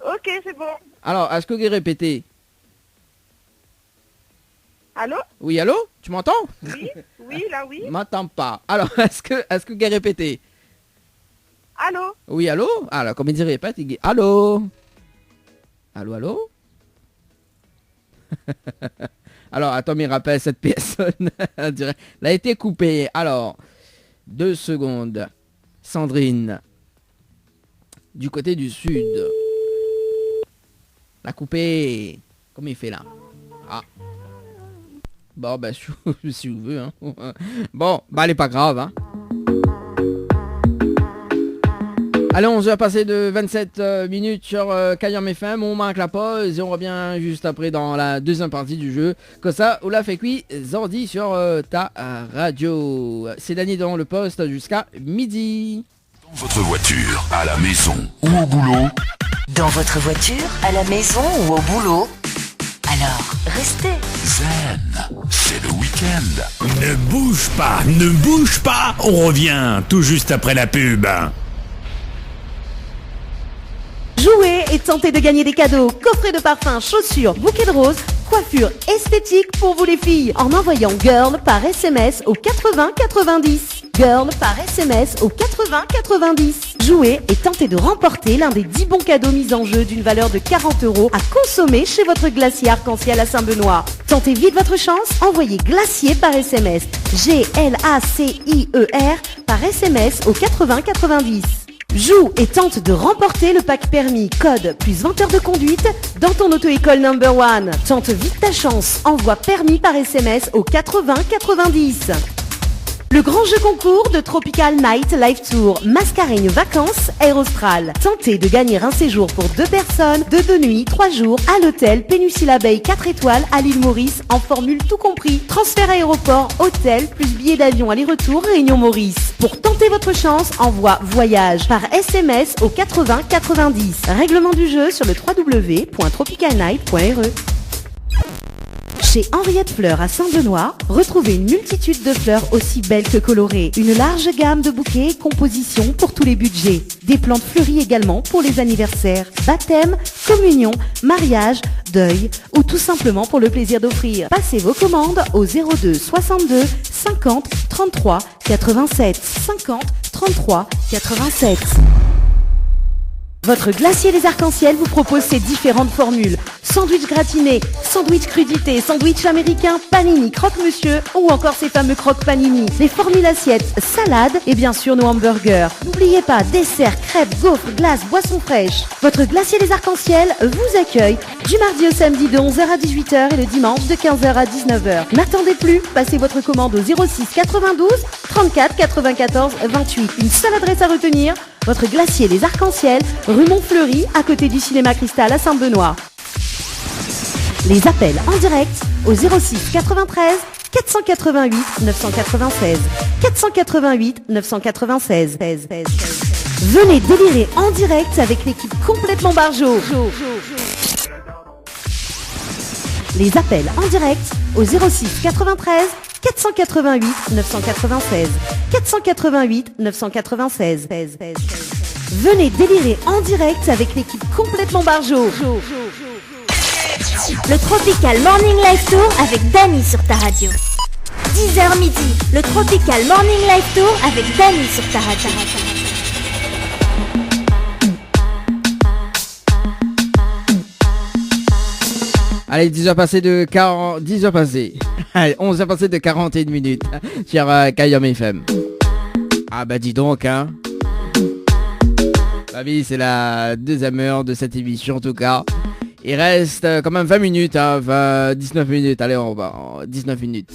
Ok, c'est bon. Alors, est-ce que vous répétez? Allô? Oui, allô? Tu m'entends? Oui, oui, là, oui. M'entends pas. Alors, est-ce que vous répétez? Allô? Oui, allô? Alors, comme il dit répète, il dit allô? Allô, allô? Alors, attends, il rappelle cette personne. Elle a été coupée. Alors, 2 secondes. Sandrine. Du côté du sud. La coupée. Comment il fait là? Ah. Bon, ben, si vous voulez. Hein. Bon, bah, elle est pas grave. Hein. Allez, 11h passé de 27 minutes sur Kayam FM. On marque la pause et on revient juste après dans la deuxième partie du jeu. Comme ça, on l'a fait cuit, Zordi sur ta radio. C'est Dany dans le poste jusqu'à midi. Dans votre voiture, à la maison ou au boulot. Dans votre voiture, à la maison ou au boulot. Alors, restez. Zen, c'est le week-end. Ne bouge pas, on revient tout juste après la pub. Jouez et tentez de gagner des cadeaux, coffrets de parfums, chaussures, bouquets de roses, coiffure esthétique pour vous les filles en envoyant GIRL par SMS au 80 90. GIRL par SMS au 80 90. Jouez et tentez de remporter l'un des 10 bons cadeaux mis en jeu d'une valeur de 40 € à consommer chez votre glacier arc-en-ciel à Saint-Benoît. Tentez vite votre chance, envoyez glacier par SMS, GLACIER par SMS au 80 90. Joue et tente de remporter le pack permis code plus 20 heures de conduite dans ton auto-école number 1. Tente vite ta chance, envoie permis par SMS au 80 90. Le grand jeu concours de Tropical Night Live Tour, Mascareignes Vacances, Air Austral. Tentez de gagner un séjour pour 2 personnes, de 2 nuits, 3 jours, à l'hôtel Péninsula Bay 4 étoiles à l'île Maurice, en formule tout compris. Transfert aéroport, hôtel, plus billets d'avion aller-retour, Réunion Maurice. Pour tenter votre chance, envoie voyage par SMS au 80 90. Règlement du jeu sur le www.tropicalnight.re. Chez Henriette Fleurs à Saint-Benoît, retrouvez une multitude de fleurs aussi belles que colorées. Une large gamme de bouquets et compositions pour tous les budgets. Des plantes fleuries également pour les anniversaires, baptêmes, communions, mariages, deuil ou tout simplement pour le plaisir d'offrir. Passez vos commandes au 02 62 50 33 87 50 33 87. Votre glacier des arcs-en-ciel vous propose ces différentes formules. Sandwich gratiné, sandwich crudité, sandwich américain, panini, croque-monsieur ou encore ces fameux croque-panini. Les formules assiettes, salades et bien sûr nos hamburgers. N'oubliez pas, dessert, crêpes, gaufres, glaces, boissons fraîches. Votre glacier des arcs-en-ciel vous accueille du mardi au samedi de 11h à 18h et le dimanche de 15h à 19h. N'attendez plus, passez votre commande au 06 92 34 94 28. Une seule adresse à retenir, votre glacier des arcs-en-ciel, rue Montfleury, à côté du cinéma Cristal à Saint-Benoît. Les appels en direct au 06 93 488 996. 488 996. Venez délirer en direct avec l'équipe complètement barjo. Les appels en direct au 06 93 488 996. 488 996. Venez délirer en direct avec l'équipe complètement barjo. Le Tropical Morning Live Tour avec Dany sur ta radio. 10h midi, le Tropical Morning Live Tour avec Dany sur ta radio. Allez, 10h passées de 40... 10h passées. Allez, 11h passées de 41 minutes. Sur Kayom FM. Ah bah dis donc, hein. Bah oui, c'est la deuxième heure de cette émission en tout cas. Il reste quand même 20 minutes, hein, 19 minutes. Allez, on va 19 minutes.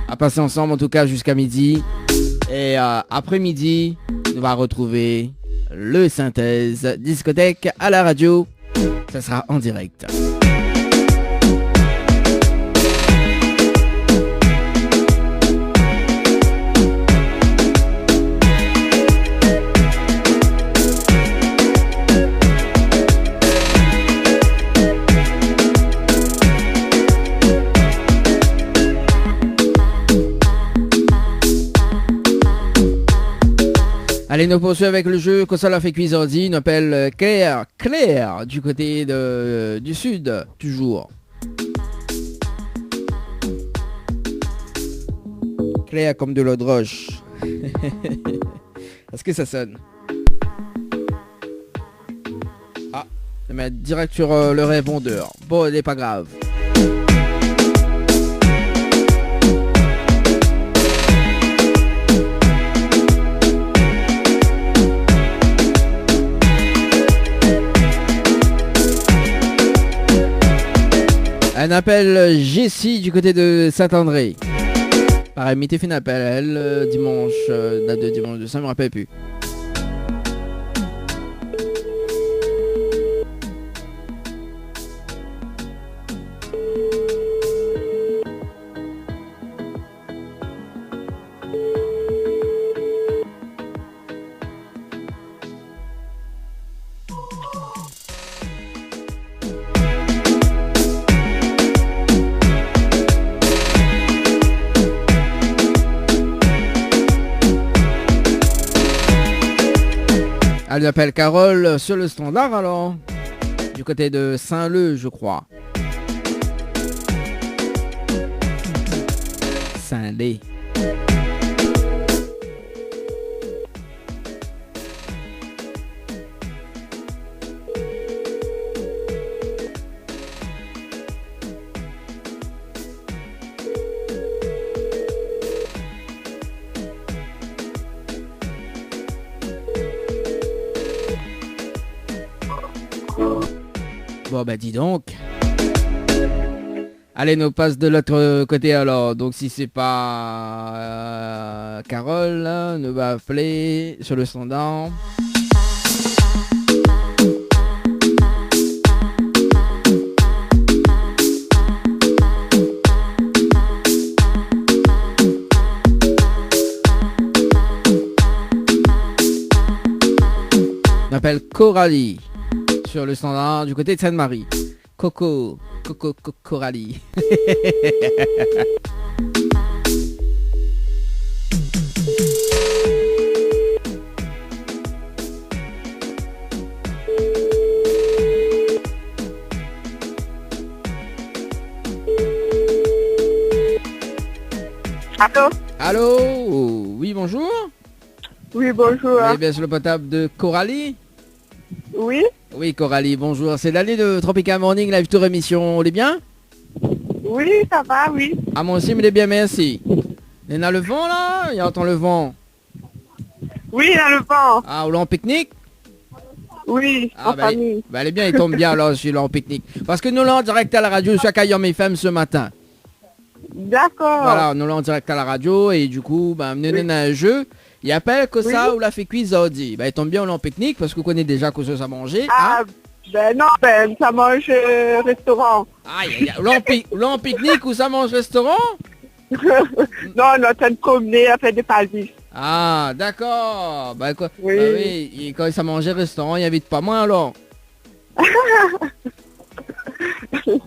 À passer ensemble en tout cas jusqu'à midi. Et après-midi, on va retrouver le synthèse discothèque à la radio. Ça sera en direct. Allez, nous poursuivons avec le jeu que ça l'a fait Cuisardi. On appelle Claire, du côté du sud, toujours. Claire comme de l'eau de roche. Est-ce que ça sonne? Ah, je vais mettre direct sur le répondeur. Bon, il n'est pas grave. Un appel Jessie du côté de Saint-André. Pareil, mettez fin appel à elle dimanche, date de dimanche de ça, je me rappelle plus. Elle appelle Carole sur le standard alors. Du côté de Saint-Leu, je crois. Saint-Lé. Bon bah dis donc. Allez, nous passe de l'autre côté alors. Donc si c'est pas Carole, nous va appeler sur le standard. On appelle Coralie. Sur le standard du côté de Sainte-Marie. Coco Coralie. Allô? Allô? Oui, bonjour. Oui, bonjour. Vous êtes bien sur le potable de Coralie? Oui? Oui, Coralie, bonjour. C'est l'année de Tropical Morning Live Tour émission. On est bien? Oui, ça va, oui. Ah, moi aussi, mais bien, merci. Il y en a le vent, là? Il entend le vent. Oui, dans le vent. Ah, ou là en pique-nique? Oui, en famille. Elle est bien, il tombe bien, alors, je suis là en pique-nique. Parce que nous, là, en direct à la radio, sur Kayom FM ce matin. D'accord. Voilà, nous, là, en direct à la radio, et du coup, nous donne un jeu. Il appelle que ça ou la fait Cuisardi. Il tombe bien, on est en pique-nique, parce que vous connaissez déjà que ça a mangé. Ah, hein? Non, ça mange restaurant. Aïe, là en pique-nique ou ça mange restaurant? Non, on est en train de promener, à faire des passes. Ah, d'accord. Quoi, oui. Oui, et quand ça mangeait restaurant, il invite pas moi alors.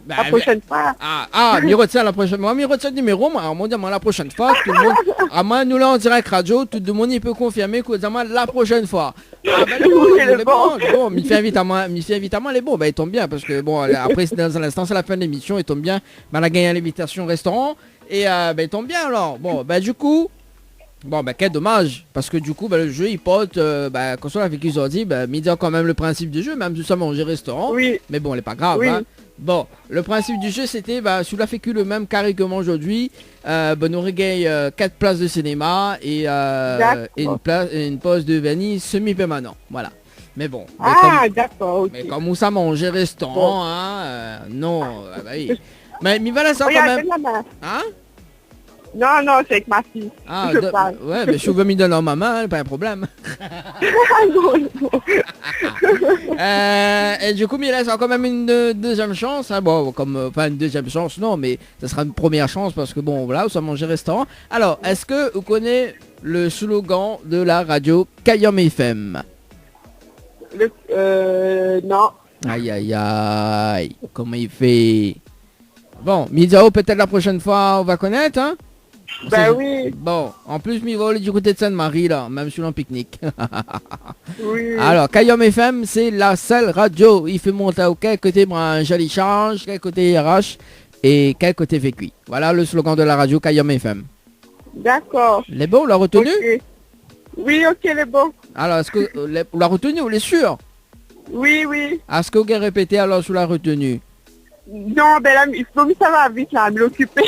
La prochaine fois. m'y retient la prochaine fois. M'y retient le numéro, moi, la prochaine fois, tout le monde. Moi, nous là en direct radio, tout le monde il peut confirmer que la prochaine fois. Bon, m'y fait invite à moi, elle est bon, il tombe bien, parce que bon, après, dans l'instant, c'est la fin de l'émission, il tombe bien, elle a gagné l'invitation au restaurant, Et il tombe bien alors. Bon, du coup, quel dommage. Parce que du coup, le jeu, il porte, quand on a vécu aujourd'hui, il dit quand même le principe du jeu, même si ça manger restaurant. Oui. Mais bon, il n'est pas grave. Oui. Hein. Bon, le principe du jeu, c'était, si on a fait que le même carré que moi aujourd'hui, nous regagne 4 places de cinéma et une pause de vanille semi-permanent. Voilà. Mais bon. D'accord, ok. Mais comme on ça manger restaurant, non. Oui. Mais voilà ça quand même. Hein? Non, c'est avec ma fille. Ah, Je parle. ouais, mais je veux me donner en maman, pas un problème. Non. Et du coup, il laisse quand même une deuxième chance. Hein, pas une deuxième chance, non, mais ça sera une première chance parce que voilà, on va manger restaurant. Alors, est-ce que vous connaissez le slogan de la radio Kayom FM? Non. Aïe, comment il fait? Bon, Midiao, peut-être la prochaine fois, on va connaître, hein? Oui. Bon, en plus, mi va aller du côté de Sainte-Marie, là, même sur un pique-nique. Oui. Alors, Kayom FM, c'est la seule radio. Il fait monter au quel côté Joli Change, quel côté RH et quel côté vécu. Voilà le slogan de la radio Kayom FM. D'accord. Les bons, on l'a retenu? Okay. Oui, ok, les bons. Alors, est-ce que on l'a retenu, on est sûr? Oui. Est-ce que vous avez répété alors sur la retenue? Non, là, il faut que ça va vite, là, me l'occuper.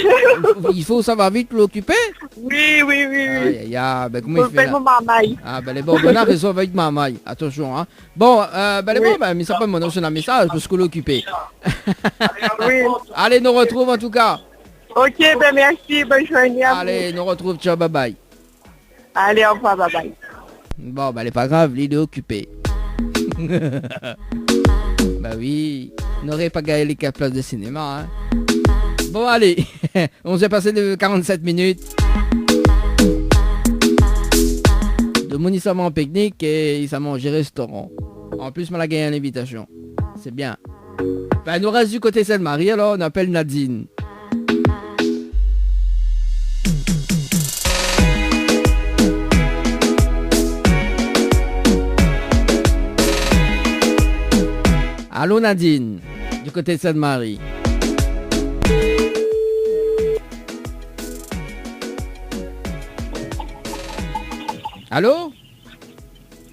Il faut, ça va vite l'occuper? Oui. Aïe, comment il fait là? Mon mamaille. Les bons, on a raison avec mamaille. Attention, hein. Bon, les bons, mais ça peut me donner un message parce que l'occuper. Oui. Allez, nous retrouve en tout cas. Ok, merci, bonne journée à vous. Allez, nous retrouve, ciao, bye bye. Allez, au revoir, bye bye. Bon, elle est pas grave, l'île est occupée. Oui, on n'aurait pas gagné les 4 places de cinéma. Hein. Bon, allez, on s'est passé de 47 minutes. De mon ça en pique-nique et il s'est mangé restaurant. En plus, on a gagné une invitation. C'est bien. Nous reste du côté Sainte-Marie, alors on appelle Nadine. Allô Nadine, du côté de Sainte-Marie. Allô?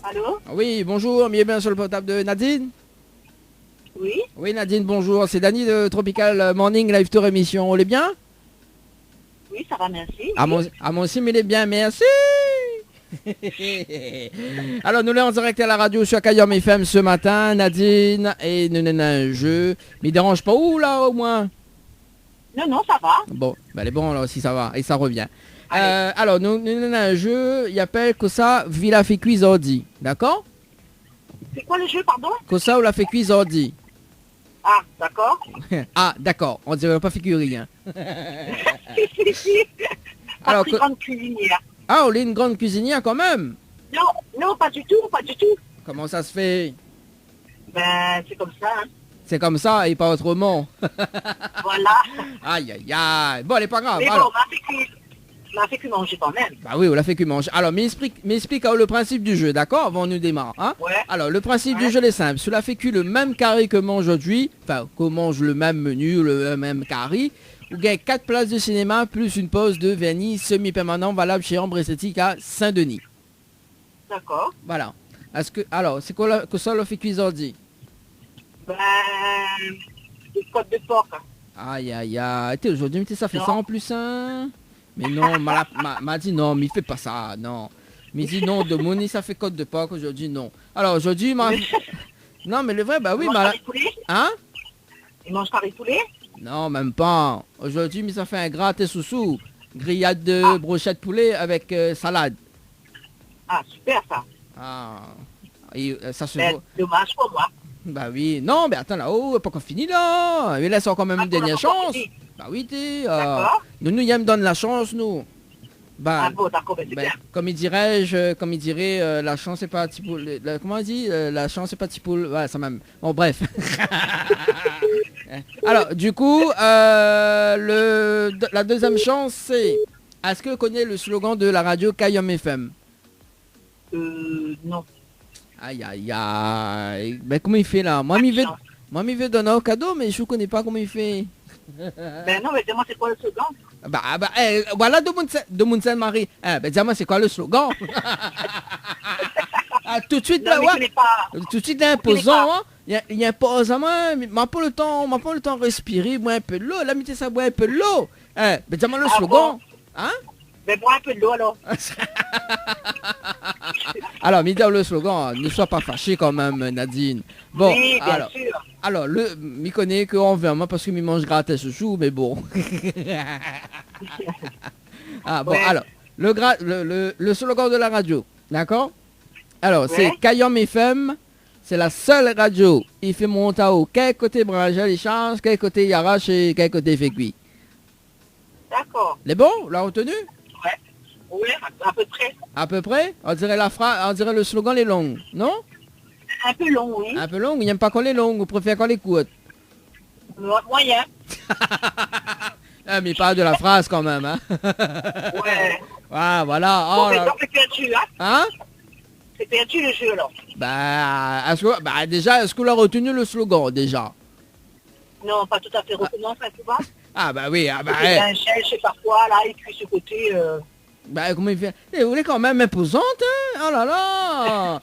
Allô? Oui, bonjour, bien sur le portable de Nadine? Oui? Oui Nadine, bonjour, c'est Dany de Tropical Morning Live Tour émission, on est bien? Oui, ça va, merci. Moi aussi, mais il est bien, merci. Alors nous sommes en direct à la radio sur Kayom FM ce matin, Nadine, et nous avons un jeu. Mais il dérange pas où là au moins? Non, ça va. Bon, elle est bon alors si ça va, et ça revient. Alors nous avons un jeu, il appelle Kosa Villa fait cuise ordi, d'accord? C'est quoi le jeu, pardon? Kosa ou la fait cuise ordi. Ah, d'accord. D'accord, on dirait pas fait rien. Alors, grande cuisinière. On est une grande cuisinière quand même. Non, pas du tout. Comment ça se fait? C'est comme ça. Hein. C'est comme ça et pas autrement. Voilà. Aïe. Bon, elle est pas grave. Mais alors. On m'a fait que manger quand même. Oui, on l'a fait que manger. Alors, m'explique le principe du jeu, d'accord? Avant nous démarrer. Hein? Ouais. Alors, le principe du jeu est simple. Cela fait que le même carré que mange aujourd'hui, qu'on mange le même menu, le même carré, vous gagnez 4 places de cinéma plus une pause de vernis semi-permanent valable chez Ambre Esthétique à Saint-Denis. D'accord. Voilà. Alors, c'est quoi que ça le fait cuisiner dit? Des côtes de porc. Aïe. Aujourd'hui, ça fait ça en plus, hein? Mais non, m'a dit non, mais il fait pas ça, non. Mais dit non, de Moni, ça fait côte de porc, aujourd'hui, non. Alors, aujourd'hui, non, mais le vrai, oui, hein? Il mange pas les poulets? Non, même pas. Aujourd'hui, mais ça fait un gratin sous grillade de brochette poulet avec salade. Ah, super, ça. Et, ça se voit. Dommage pour moi. Oui. Non, mais attends là-haut, pas qu'on finit là. Il laisse encore même une dernière chance. Oui, nous y donne la chance, nous. Bon, d'accord, comme il dirait, la chance c'est pas petit poule. Comment on dit? La chance c'est pas petit poule. Ouais, ça même. Bon, bref. Alors, du coup, la deuxième chance, c'est... Est-ce que vous connaissez le slogan de la radio Kayom FM? Non. Aïe. Comment il fait là? Moi, il veut donner un cadeau, mais je ne connais pas comment il fait. Ben non, mais dis-moi, c'est quoi le slogan? Voilà de Mounsen-Marie. Ben dis-moi, c'est quoi le slogan? Tout de suite, Non, mais ouais. je connais pas. Tout de suite, imposant, hein. Il impose à moi, m'a pas le temps de respirer, boire un peu de l'eau, l'amitié ça boit un peu de l'eau. Ben dis-moi le slogan. Bon? Hein? Ben bois un peu de l'eau alors. Alors, mis dans le slogan, ne sois pas fâché quand même, Nadine. Bon, Oui, bien sûr. alors, m'y connaît qu'on veut moi parce que m'y mange gratis ce chou, mais bon. Bon, Ouais. alors, le slogan de la radio, d'accord? Alors, Ouais. c'est Kayom FM, c'est la seule radio. Il fait monter au quel côté branchel, il change, quel côté il arrache et quel côté il fait cuit. D'accord. Les bons, l'a retenu? Oui, à peu près. À peu près? On dirait on dirait le slogan les longs, non? Un peu long, oui. Un peu long, il n'aime pas qu'on les longues, on préfère qu'on les courtes. Moyen. Mais pas de la phrase quand même, hein? Ouais. Ah, voilà. Bon, Oh, mais là. donc c'est perdu, hein? Hein? C'est perdu le jeu, alors. Déjà, est-ce qu'on a retenu le slogan, déjà? Non, pas tout à fait. Recommence, tu vois. Ah, bah oui, C'est un gel, je sais pas quoi, là, et puis ce côté... comment il fait? Vous voulez quand même imposante, hein? Oh là là!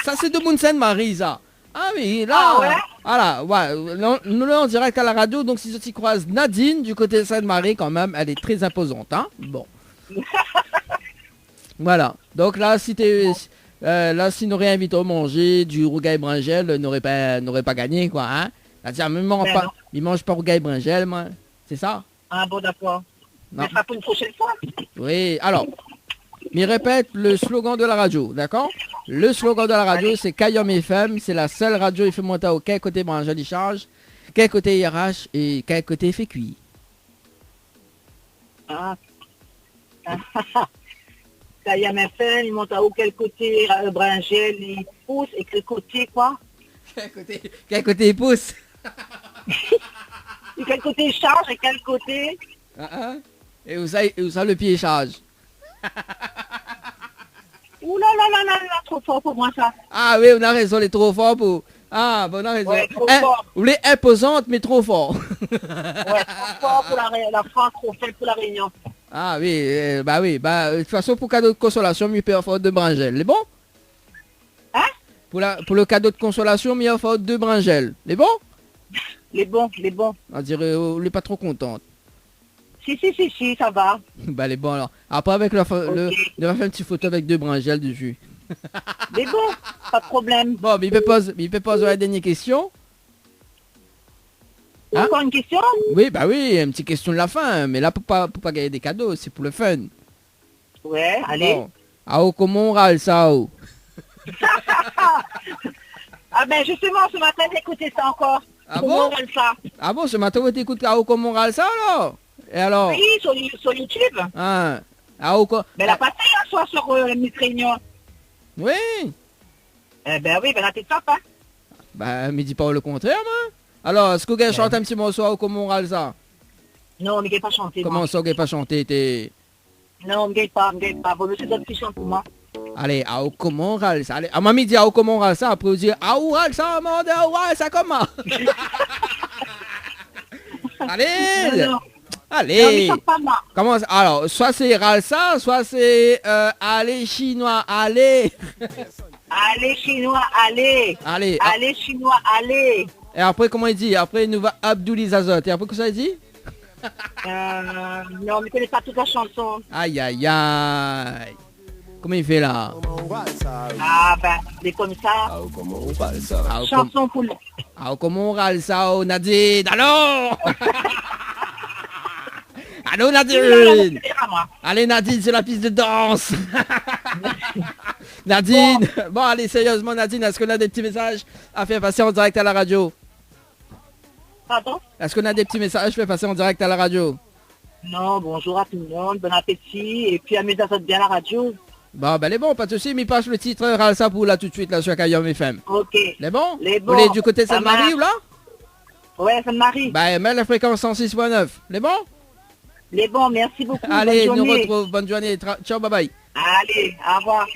Ça, c'est de Mounsen-Marie, ça. Ah oui, là. Ah ouais? Voilà, ouais. Nous là en direct à la radio, donc si tu croises Nadine du côté de Sainte-Marie, quand même, elle est très imposante, hein? Bon. Voilà. Donc là, si nous réinvitons au manger du rougail bringel, n'aurait pas gagné, quoi, hein? C'est-à-dire, il mange pas rougail bringel, moi. C'est ça? Ah bon, d'accord. Non. Mais ça sera pour une prochaine fois. Oui, alors, mais répète le slogan de la radio, d'accord? Le slogan de la radio, c'est Kayom FM, c'est la seule radio, il fait monter au quel côté bringel, il charge, quel côté il arrache et quel côté il fait cuit. Ah. Kayam FM, il monte à haut, quel côté bringel, il pousse, et quel côté, quoi? Quel côté il pousse? Et quel côté il charge, et quel côté... Et où ça le pied charge? Ouh là là là là là, trop fort pour moi ça. Ah oui, on a raison, il est trop fort pour... Ah, bon, on a raison. Ouais, trop fort. Vous voulez imposante, mais trop fort. Ouais, trop fort pour la France, trop faible pour la Réunion. Ah oui, de toute façon, pour cadeau de consolation, il peut offrir 2 brangelles. Les bons? Hein? Pour le cadeau de consolation, il offre 2 brangelles. Les bons? Les bons. On dirait, on n'est pas trop contente. Si, ça va. Les bons alors. Après, avec on va faire une petite photo avec 2 brangelles dessus. Les bons, pas de problème. Bon, mais il peut poser la dernière question. Hein? Encore une question? Oui, une petite question de la fin. Mais là, pour pas gagner des cadeaux, c'est pour le fun. Ouais, allez. Bon. Ah, comment on râle ça? Ah ben justement, ce matin, j'ai écouté ça encore. Ah Comment bon? on fait ça? Ah bon, ce matin, vous t'écoutez comment on râle ça alors? Et alors? Oui, sur YouTube. Ah, Mais elle a passé un soir sur Miss Réunion. Oui. Eh ben oui, ben là, t'es top, hein. Mais dis pas le contraire, moi. Alors, est-ce que vous chante un petit morceau à comment on râle ça? Non, mais je pas chanté. Comment ça, vous pas chanté, t'es... Non, je pas. Vaut mieux c'est d'autres qui chantent pour moi. Allez, comment on râle ça? Allez, à mamie dit comment on râle ça, après vous dites où râle ça, mon Dieu, ouais, ça comment? Allez! Non. Allez! Non, mais chante pas moi. Comment ça? Alors, soit c'est râle ça, soit c'est allez chinois, allez! Allez, Chinois, allez. Allez! Allez, Chinois, allez. Et après, comment il dit? Après, il nous va Abdouli Zazot. Et après, qu'est-ce qu'il dit? Non, mais je connais pas toute la chanson. Aïe, aïe, aïe. Comment il fait là? Ah ben, c'est comme ça. Chanson pour le... Ah, comment on râle ça, oh, Nadine? Allô? Allô, Nadine? Allez, Nadine, c'est la piste de danse. Nadine. Bon, allez, sérieusement, Nadine, est-ce qu'on a des petits messages à faire passer en direct à la radio? Pardon? Est-ce qu'on a des petits messages à faire passer en direct à la radio? Non, bonjour à tout le monde, bon appétit, et puis amusez-vous bien à la radio. Bon, les bons, pas de soucis, mais passe le titre râle ça pour là tout de suite, là, sur Kayom FM. Ok. Les bons? Les bons. Vous voulez du côté de Sainte-Marie ou là? Ouais, Sainte-Marie. Mets la fréquence 106.9. Les bons? Les bons, merci beaucoup. Allez, bonne nous journée. retrouvons. Bonne journée. Ciao, bye bye. Allez, au revoir.